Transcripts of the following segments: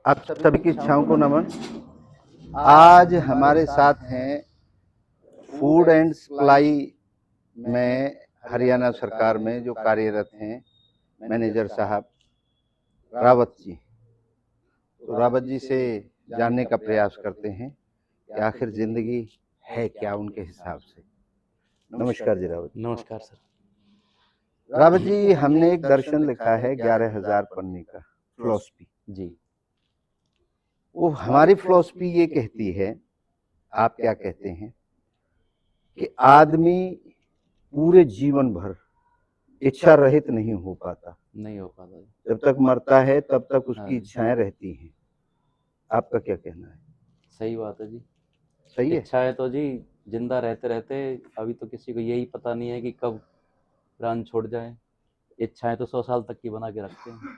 आप सभी की इच्छाओं को नमन। आज हमारे साथ हैं फूड एंड सप्लाई में हरियाणा सरकार में जो कार्यरत हैं मैनेजर साहब रावत जी। तो रावत जी से जानने का प्रयास करते हैं कि आखिर जिंदगी है क्या उनके हिसाब से। नमस्कार जी रावत। नमस्कार सर। रावत जी, हमने एक दर्शन लिखा है 11,000 पन्ने का फिलॉसफी जी। वो हमारी फिलॉसफी ये कहती है, आप क्या कहते हैं, कि आदमी पूरे जीवन भर इच्छा रहित नहीं हो पाता। नहीं हो पाता। जब तक मरता है तब तक उसकी हाँ। इच्छाएं रहती हैं। आपका क्या कहना है? सही बात है जी। सही है। इच्छा है तो जी जिंदा रहते रहते अभी तो किसी को यही पता नहीं है कि कब प्राण छोड़ जाए। इच्छाएं तो 100 साल तक की बना के रखते हैं।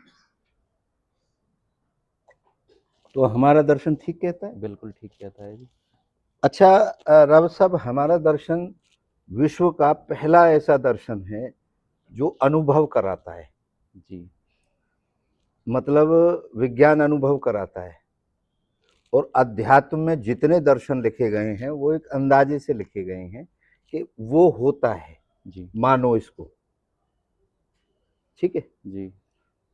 तो हमारा दर्शन ठीक कहता है? बिल्कुल ठीक कहता है जी। अच्छा रावत साहब, हमारा दर्शन विश्व का पहला ऐसा दर्शन है जो अनुभव कराता है। जी। मतलब विज्ञान अनुभव कराता है। और अध्यात्म में जितने दर्शन लिखे गए हैं वो एक अंदाजे से लिखे गए हैं कि वो होता है। जी। मानो इसको, ठीक है। जी।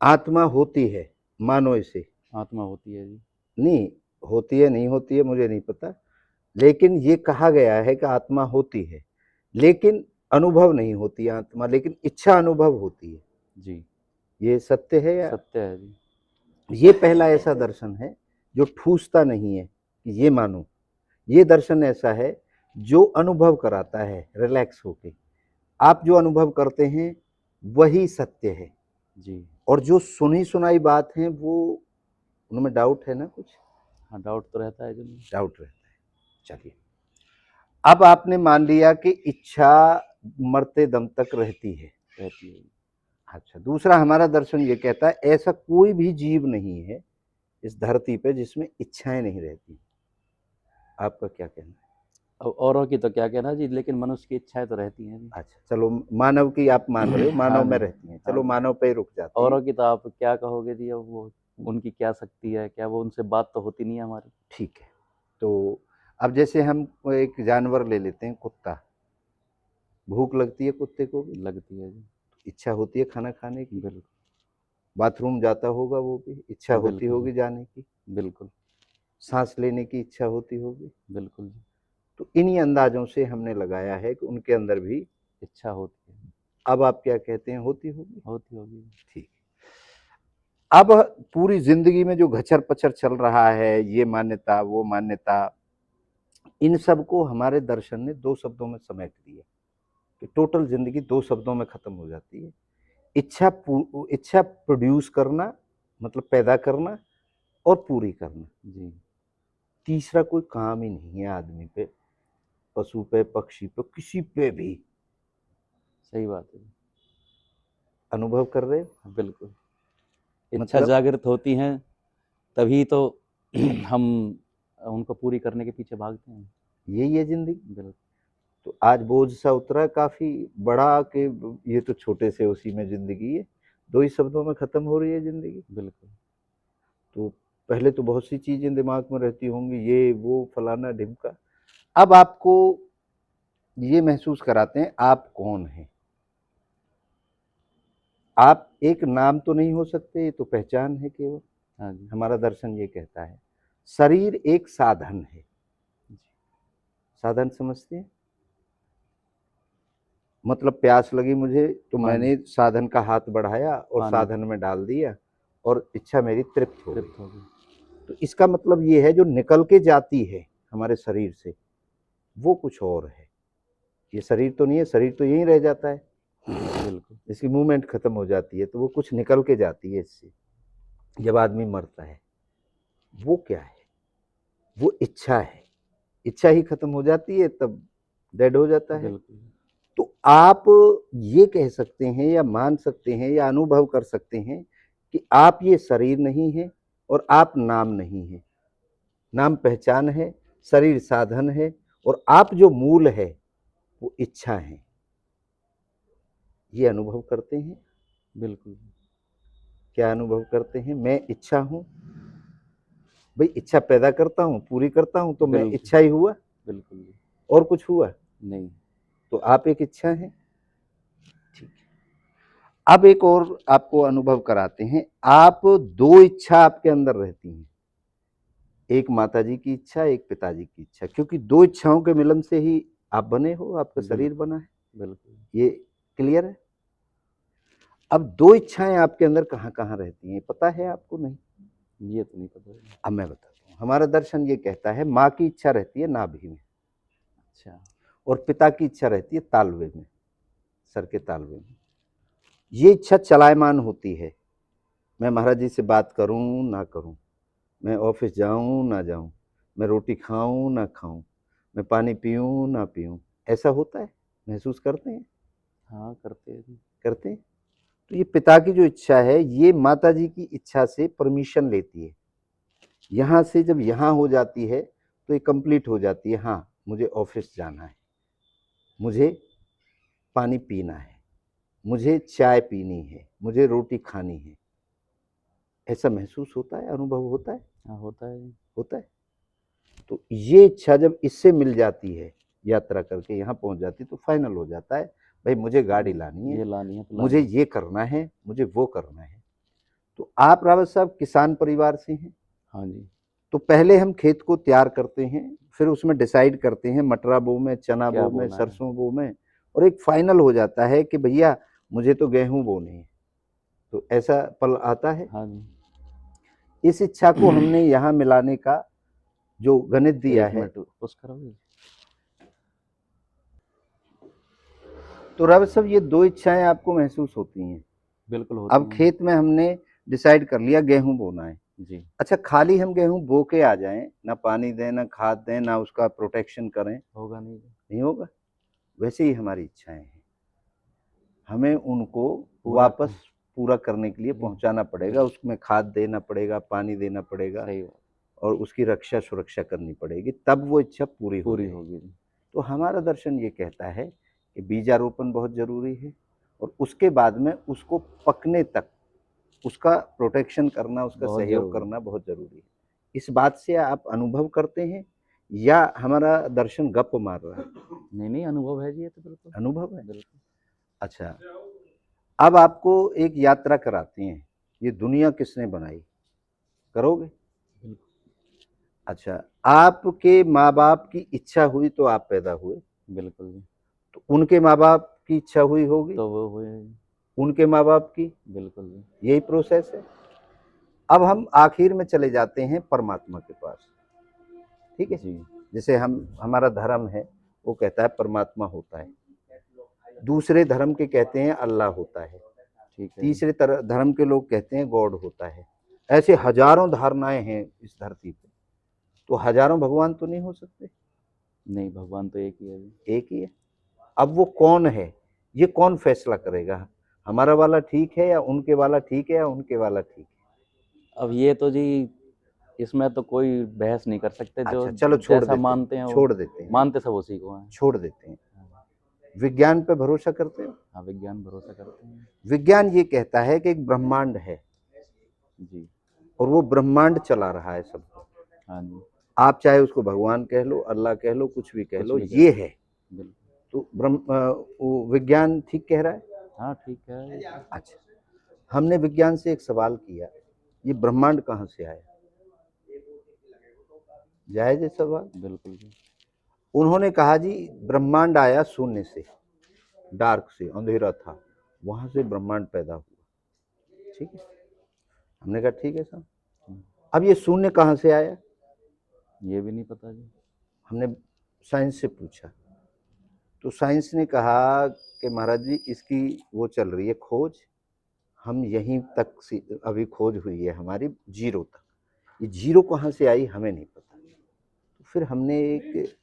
आत्मा होती है, मानो इसे। आत्मा होती है जी। नहीं होती है, नहीं होती है मुझे नहीं पता, लेकिन ये कहा गया है कि आत्मा होती है, लेकिन अनुभव नहीं होती आत्मा, लेकिन इच्छा अनुभव होती है। जी। ये सत्य है या? सत्य है जी। ये पहला ऐसा दर्शन है जो ठूसता नहीं है कि ये मानो। ये दर्शन ऐसा है जो अनुभव कराता है रिलैक्स होके। आप जो अनुभव करते हैं वही सत्य है। जी। और जो सुनी सुनाई बात है वो उनमें डाउट है ना कुछ? हाँ, डाउट तो रहता है जी। डाउट रहता है। चलिए, अब आपने मान लिया कि इच्छा मरते दम तक रहती है। रहती है। अच्छा, दूसरा हमारा दर्शन ये कहता है ऐसा कोई भी जीव नहीं है इस धरती पे जिसमें इच्छाएं नहीं रहती। आपका क्या कहना है? अब औरों की तो क्या कहना जी, लेकिन मनुष्य की इच्छाएं तो रहती हैं जी। अच्छा चलो, मानव की आप मान रहे हो, मानव हाँ में जी। रहती हैं, हाँ चलो जी। मानव पे ही रुक जाती है। औरों की तो आप क्या कहोगे जी, अब वो उनकी क्या शक्ति है, क्या वो उनसे बात तो होती नहीं है हमारी। ठीक है। तो अब जैसे हम एक जानवर ले लेते हैं, कुत्ता। भूख लगती है कुत्ते को भी, लगती है जी। इच्छा होती है खाना खाने की। बिल्कुल। बाथरूम जाता होगा वो भी, इच्छा होती बिल्कुल होगी जी। जाने की। बिल्कुल। सांस लेने की इच्छा होती होगी। बिल्कुल जी। तो इन्हीं अंदाजों से हमने लगाया है कि उनके अंदर भी इच्छा होती है। अब आप क्या कहते हैं, होती होगी। होती होगी। ठीक। अब पूरी जिंदगी में जो घचर पचर चल रहा है, ये मान्यता वो मान्यता, इन सब को हमारे दर्शन ने दो शब्दों में समेट दिया कि टोटल जिंदगी दो शब्दों में खत्म हो जाती है। इच्छा इच्छा प्रोड्यूस करना, मतलब पैदा करना, और पूरी करना। जी। तीसरा कोई काम ही नहीं है आदमी पे, पशु पे, पक्षी पे, किसी पे भी। सही बात है। अनुभव कर रहे हो? बिल्कुल। इच्छा मतलब जागृत होती हैं तभी तो हम उनको पूरी करने के पीछे भागते हैं। यही है जिंदगी। बिल्कुल। तो आज बोझ सा उतरा काफी बड़ा कि ये तो छोटे से उसी में जिंदगी है, दो ही शब्दों में खत्म हो रही है जिंदगी। बिल्कुल। तो पहले तो बहुत सी चीजें दिमाग में रहती होंगी, ये वो फलाना ढिमका। अब आपको ये महसूस कराते हैं आप कौन हैं। आप एक नाम तो नहीं हो सकते, ये तो पहचान है केवल। हाँ जी। हमारा दर्शन ये कहता है शरीर एक साधन है। जी। साधन समझते हैं? मतलब प्यास लगी मुझे तो पानी। मैंने साधन का हाथ बढ़ाया और पानी। साधन में डाल दिया और इच्छा मेरी तृप्त हो गई। तृप्त हो गई। तो इसका मतलब ये है जो निकल के जाती है हमारे शरीर से वो कुछ और है। ये शरीर तो नहीं है, शरीर तो यहीं रह जाता है, बिल्कुल। इसकी मूवमेंट खत्म हो जाती है, तो वो कुछ निकल के जाती है इससे। जब आदमी मरता है वो क्या है? वो इच्छा है। इच्छा ही खत्म हो जाती है तब डेड हो जाता है। बिल्कुल। तो आप ये कह सकते हैं या मान सकते हैं या अनुभव कर सकते हैं कि आप ये शरीर नहीं है और आप नाम नहीं है। नाम पहचान है, शरीर साधन है, और आप जो मूल है वो इच्छा है। ये अनुभव करते हैं? बिल्कुल। क्या अनुभव करते हैं? मैं इच्छा हूं, भाई इच्छा पैदा करता हूँ, पूरी करता हूँ, तो मैं बिल्कुल। इच्छा ही हुआ, बिल्कुल जी। और कुछ हुआ? नहीं। तो आप एक इच्छा हैं। ठीक है। अब एक और आपको अनुभव कराते हैं। आप दो इच्छा आपके अंदर रहती हैं, एक माताजी की इच्छा, एक पिताजी की इच्छा, क्योंकि दो इच्छाओं के मिलन से ही आप बने हो, आपका शरीर बना है। बिल्कुल। ये क्लियर है? अब दो इच्छाएं आपके अंदर कहाँ कहाँ रहती हैं, पता है आपको? नहीं। ये तो नहीं पता है। अब मैं बताता हूँ। हमारा दर्शन ये कहता है माँ की इच्छा रहती है नाभि में, अच्छा। और पिता की इच्छा रहती है तालवे में, सर के तालवे में। ये इच्छा चलायमान होती है, मैं महाराज जी से बात करूं ना करूं, मैं ऑफिस जाऊं ना जाऊं, मैं रोटी खाऊं ना खाऊं, मैं पानी पीऊं ना पीऊं। ऐसा होता है, महसूस करते हैं? हाँ, करते हैं जी। करते हैं। तो ये पिता की जो इच्छा है, ये माता जी की इच्छा से परमिशन लेती है। यहाँ से जब यहाँ हो जाती है तो ये कंप्लीट हो जाती है। हाँ, मुझे ऑफिस जाना है, मुझे पानी पीना है, मुझे चाय पीनी है, मुझे रोटी खानी है। ऐसा महसूस होता है, अनुभव होता है? हाँ, होता है जी। होता है। तो ये इच्छा जब इससे मिल जाती है, यात्रा करके यहाँ पहुंच जाती है, तो फाइनल हो जाता है, भाई मुझे गाड़ी लानी है, ये लानी है तो मुझे लानी है। ये करना है, मुझे वो करना है। तो आप रावत साहब किसान परिवार से हैं, हाँ जी। तो पहले हम खेत को तैयार करते हैं, फिर उसमें डिसाइड करते हैं मटरा बो में, चना क्या बो में, बोना है? सरसों बो में, और एक फाइनल हो जाता है कि भैया मुझे तो गेहूं बोने हैं। तो ऐसा पल आता है। हाँ जी। इस इच्छा को हमने यहाँ मिलाने का जो गणित दिया एक है, मिनट पुश करोगे? तो रावत साहब ये दो इच्छाएं आपको महसूस होती हैं। बिल्कुल होती अब हैं। खेत में हमने डिसाइड कर लिया गेहूं बोना है। जी। अच्छा, खाली हम गेहूं बो के आ जाएं, ना पानी दें, ना खाद दें, ना उसका प्रोटेक्शन करें, होगा नहीं। नहीं होगा। वैसे ही हमारी इच्छाएं हैं, हमें उनको पूरा वापस पूरा करने के लिए पहुंचाना पड़ेगा, बिल्कुल। उसमें खाद देना पड़ेगा, पानी देना पड़ेगा, सही बात। और उसकी रक्षा सुरक्षा करनी पड़ेगी, तब वो इच्छा पूरी हो पूरी जाएगी। होगी जी। तो हमारा दर्शन ये कहता है कि बीजारोपण बहुत जरूरी है, और उसके बाद में उसको पकने तक उसका प्रोटेक्शन करना, उसका बहुत सहयोग जरूरी। करना बहुत जरूरी है। इस बात से आप अनुभव करते हैं, या हमारा दर्शन गप मार रहा है? नहीं नहीं, अनुभव है जी, ये तो बिल्कुल अनुभव है। बिल्कुल। अच्छा, अब आपको एक यात्रा कराते हैं, ये दुनिया किसने बनाई, करोगे? बिल्कुल। अच्छा, आपके माँ बाप की इच्छा हुई तो आप पैदा हुए, बिल्कुल जी। तो उनके माँ बाप की इच्छा हुई होगी, तो वो हुए। उनके माँ बाप की, बिल्कुल जी। यही प्रोसेस है। अब हम आखिर में चले जाते हैं परमात्मा के पास, ठीक है? जी। जैसे हमारा धर्म है, वो कहता है परमात्मा होता है, दूसरे धर्म के कहते हैं अल्लाह होता है, ठीक है। तीसरे धर्म के लोग कहते हैं गॉड होता है। ऐसे हजारों धारणाएं हैं इस धरती पे, तो हजारों भगवान तो नहीं हो सकते, नहीं, भगवान तो एक ही है जी। एक ही है। अब वो कौन है, ये कौन फैसला करेगा, हमारा वाला ठीक है या उनके वाला ठीक है, या उनके वाला ठीक है? अब ये तो जी, इसमें तो कोई बहस नहीं कर सकते। जो अच्छा चलो, जैसा मानते हैं वो छोड़ देते हैं, मानते सब उसी को हैं। छोड़ देते हैं। विज्ञान पे भरोसा करते हो? हाँ, विज्ञान भरोसा करते हैं। विज्ञान ये कहता है कि एक ब्रह्मांड है, जी। और वो ब्रह्मांड चला रहा है सबको। हाँ जी। आप चाहे उसको भगवान कह लो, अल्लाह कह लो, कुछ भी कह कुछ लो, भी ये करें। है। बिल्कुल। तो वो विज्ञान ठीक कह रहा है। हाँ, ठीक है। अच्छा, हमने विज्ञान से एक सवाल किया, ये ब्रह्मांड कहाँ से आया? जायज है सवाल। बिल्कुल जी। उन्होंने कहा जी ब्रह्मांड आया शून्य से, डार्क से, अंधेरा था, वहां से ब्रह्मांड पैदा हुआ। ठीक है, हमने कहा ठीक है साहब। अब ये शून्य कहाँ से आया? ये भी नहीं पता जी। हमने साइंस से पूछा, तो साइंस ने कहा कि महाराज जी इसकी वो चल रही है खोज, हम यहीं तक अभी खोज हुई है हमारी, जीरो तक। ये जीरो कहाँ से आई हमें नहीं पता। तो फिर हमने एक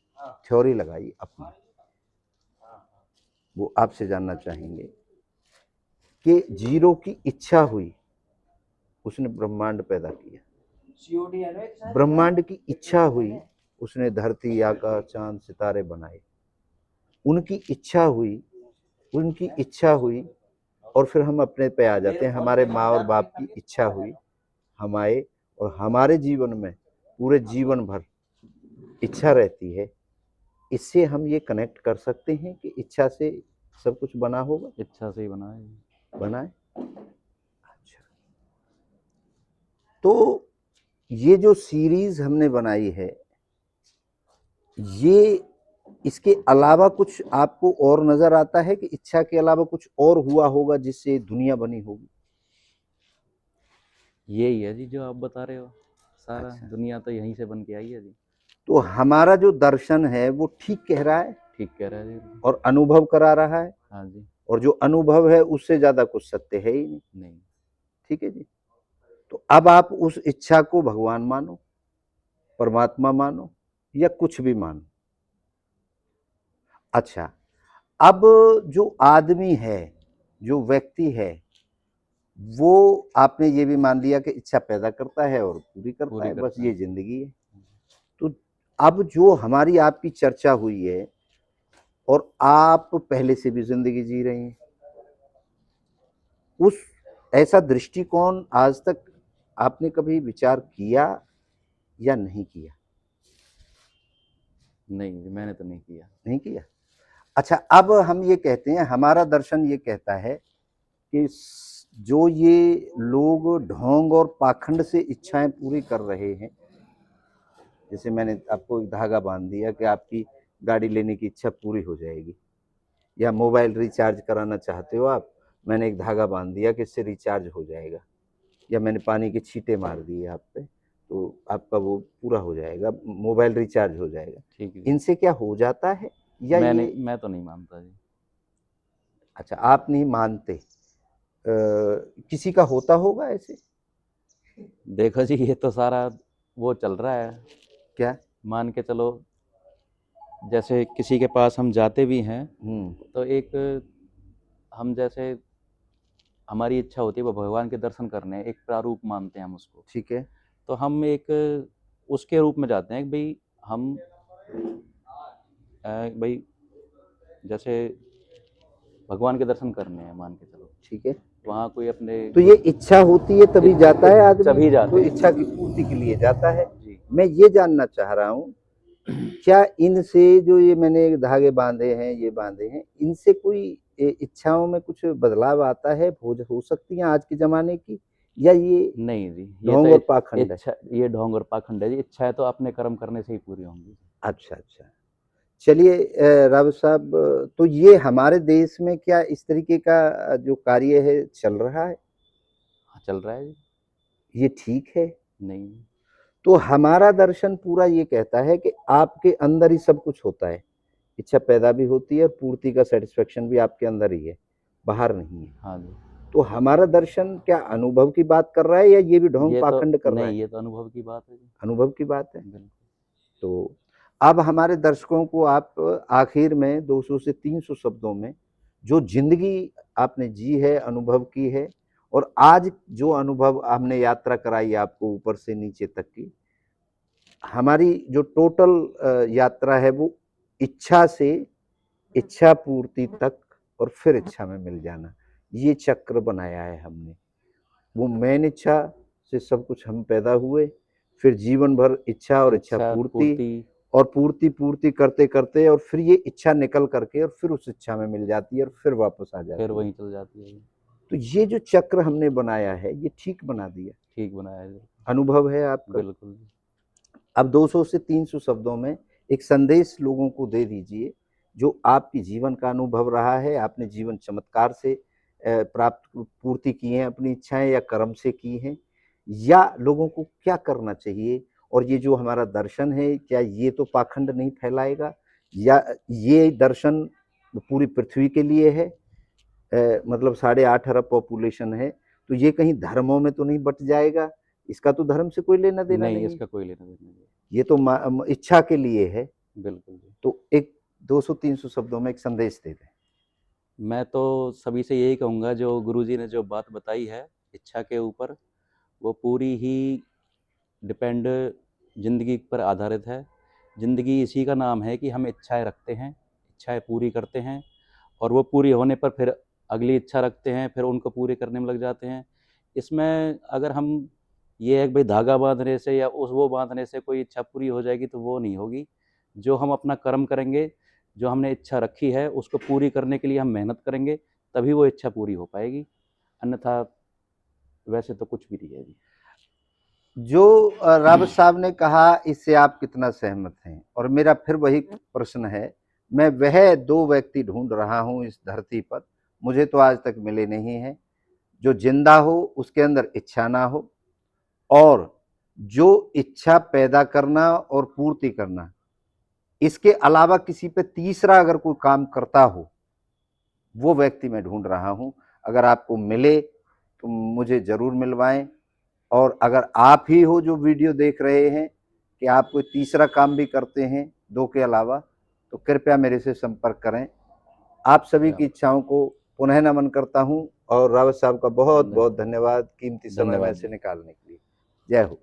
थ्योरी लगाई अपनी, वो आपसे जानना चाहेंगे कि जीरो की इच्छा हुई, उसने ब्रह्मांड पैदा किया। ब्रह्मांड की इच्छा हुई, उसने धरती, आकाश, चांद, सितारे बनाए। उनकी इच्छा हुई, उनकी इच्छा हुई, और फिर हम अपने पे आ जाते हैं, हमारे माँ और बाप की इच्छा हुई, हम आए, और हमारे जीवन में पूरे जीवन भर इच्छा रहती है, इससे हम ये कनेक्ट कर सकते हैं कि इच्छा से सब कुछ बना होगा, इच्छा से ही बना है। बना है। अच्छा, तो ये जो सीरीज हमने बनाई है, ये इसके अलावा कुछ आपको और नजर आता है कि इच्छा के अलावा कुछ और हुआ होगा जिससे दुनिया बनी होगी? यही है जी जो आप बता रहे हो, सारा अच्छा, दुनिया तो यहीं से बन के आई है जी। तो हमारा जो दर्शन है वो ठीक कह रहा है ठीक कह रहे हैं जी। और अनुभव करा रहा है, हाँ जी। और जो अनुभव है उससे ज्यादा कुछ सत्य है ही नहीं। नहीं। ठीक है जी। तो अब आप उस इच्छा को भगवान मानो, परमात्मा मानो, या कुछ भी मानो। अच्छा, अब जो आदमी है, जो व्यक्ति है, वो आपने ये भी मान लिया कि इच्छा पैदा करता है और पूरी करता पूरी है, बस करता ये है। जिंदगी है। तो अब जो हमारी आपकी चर्चा हुई है, और आप पहले से भी जिंदगी जी रहे हैं, उस ऐसा दृष्टिकोण आज तक आपने कभी विचार किया या नहीं किया? नहीं जी, मैंने तो नहीं किया। नहीं किया। अच्छा, अब हम ये कहते हैं, हमारा दर्शन ये कहता है कि जो ये लोग ढोंग और पाखंड से इच्छाएं पूरी कर रहे हैं, जैसे मैंने आपको एक धागा बांध दिया कि आपकी गाड़ी लेने की इच्छा पूरी हो जाएगी, या मोबाइल रिचार्ज कराना चाहते हो आप, मैंने एक धागा बांध दिया कि इससे रिचार्ज हो जाएगा, या मैंने पानी के छींटे मार दिए आप पे तो आपका वो पूरा हो जाएगा, मोबाइल रिचार्ज हो जाएगा। ठीक है। इनसे क्या हो जाता है या ये? मैं तो नहीं मानता जी। अच्छा, आप नहीं मानते। किसी का होता होगा ऐसे? देखो जी ये तो सारा वो चल रहा है, क्या? मान के चलो, जैसे किसी के पास हम जाते भी हैं तो एक हम जैसे हमारी इच्छा होती है वो भगवान के दर्शन करने, एक प्रारूप मानते हैं हम उसको। ठीक है। तो हम एक उसके रूप में जाते हैं कि भाई हम भाई जैसे भगवान के दर्शन करने हैं मान के चलो, ठीक है। वहाँ कोई अपने तो ये इच्छा होती है तभी जाता है आदमी, सभी तो जाते हैं इच्छा की पूर्ति के लिए जाता है। जी। मैं ये जानना चाह रहा हूँ, क्या इनसे जो ये मैंने धागे बांधे हैं, ये बांधे हैं, इनसे कोई इच्छाओं में कुछ बदलाव आता है, हो सकती है आज के जमाने की, या ये नहीं जी, ये तो ढोंग और पाखंड है? इच्छा, ये ढोंग और पाखंड है जी। इच्छाएं तो अपने कर्म करने से ही पूरी होंगी। अच्छा अच्छा, चलिए राव साहब, तो ये हमारे देश में क्या इस तरीके का जो कार्य है चल रहा है? हाँ, चल रहा है जी। ये ठीक है? नहीं। तो हमारा दर्शन पूरा ये कहता है कि आपके अंदर ही सब कुछ होता है, इच्छा पैदा भी होती है और पूर्ति का सेटिस्फेक्शन भी आपके अंदर ही है, बाहर नहीं है। हाँ जी। तो हमारा दर्शन क्या अनुभव की बात कर रहा है, या ये भी ढोंग ये तो पाखंड कर रहा है? नहीं, ये तो अनुभव की बात है जी। अनुभव की बात है। बिल्कुल। तो अब हमारे दर्शकों को आप आखिर में 200 से 300 शब्दों में जो जिंदगी आपने जी है, अनुभव की है, और आज जो अनुभव हमने यात्रा कराई आपको ऊपर से नीचे तक की, हमारी जो टोटल यात्रा है वो इच्छा से इच्छा पूर्ति तक और फिर इच्छा में मिल जाना, ये चक्र बनाया है हमने। वो मैन इच्छा से सब कुछ हम पैदा हुए, फिर जीवन भर इच्छा और इच्छा इच्छा पूर्ति, पूर्ति। और पूर्ति पूर्ति करते करते, और फिर ये इच्छा निकल करके और फिर उस इच्छा में मिल जाती है और फिर वापस आ फिर जाती है। वहीं चल जाती है जी। तो ये जो चक्र हमने बनाया है ये ठीक बना दिया, ठीक बनाया है जी। अनुभव है आपका। बिल्कुल जी। अब 200 से 300 शब्दों में एक संदेश लोगों को दे दीजिए, जो आपके जीवन का अनुभव रहा है, आपने जीवन चमत्कार से प्राप्त पूर्ति की है अपनी इच्छाएं, या कर्म से की हैं, या लोगों को क्या करना चाहिए, और ये जो हमारा दर्शन है क्या ये तो पाखंड नहीं फैलाएगा, या ये दर्शन पूरी पृथ्वी के लिए है? मतलब 8.5 अरब पॉपुलेशन है, तो ये कहीं धर्मों में तो नहीं बट जाएगा? इसका तो धर्म से कोई लेना देना नहीं, नहीं है, इसका कोई लेना देना नहीं। ये तो इच्छा के लिए है। बिल्कुल जी। तो एक 200-300 शब्दों में एक संदेश दे दें। मैं तो सभी से यही कहूँगा, जो गुरुजी ने जो बात बताई है इच्छा के ऊपर, वो पूरी ही डिपेंड ज़िंदगी पर आधारित है। ज़िंदगी इसी का नाम है कि हम इच्छाएँ रखते हैं, इच्छाएँ पूरी करते हैं, और वो पूरी होने पर फिर अगली इच्छा रखते हैं, फिर उनको पूरी करने में लग जाते हैं। इसमें अगर हम ये है कि भाई धागा बाँधने से या उस वो बाँधने से कोई इच्छा पूरी हो जाएगी, तो वो नहीं होगी। जो हम अपना कर्म करेंगे, जो हमने इच्छा रखी है, उसको पूरी करने के लिए हम मेहनत करेंगे, तभी वो इच्छा पूरी हो पाएगी। अन्यथा वैसे तो कुछ भी नहीं है जी। जो रावत साहब ने कहा, इससे आप कितना सहमत हैं? और मेरा फिर वही प्रश्न है, मैं वह 2 व्यक्ति ढूँढ रहा हूँ इस धरती पर, मुझे तो आज तक मिले नहीं हैं, जो ज़िंदा हो, उसके अंदर इच्छा ना हो और जो इच्छा पैदा करना और पूर्ति करना, इसके अलावा किसी पे तीसरा अगर कोई काम करता हो, वो व्यक्ति मैं ढूँढ रहा हूँ। अगर आपको मिले, तो मुझे ज़रूर मिलवाएँ। और अगर आप ही हो जो वीडियो देख रहे हैं कि आप कोई तीसरा काम भी करते हैं 2 के अलावा, तो कृपया मेरे से संपर्क करें। आप सभी की इच्छाओं को पुनः नमन करता हूँ और रावत साहब का बहुत-बहुत धन्यवाद कीमती समय में धन्यवाद से जी। निकालने के लिए। जय हो।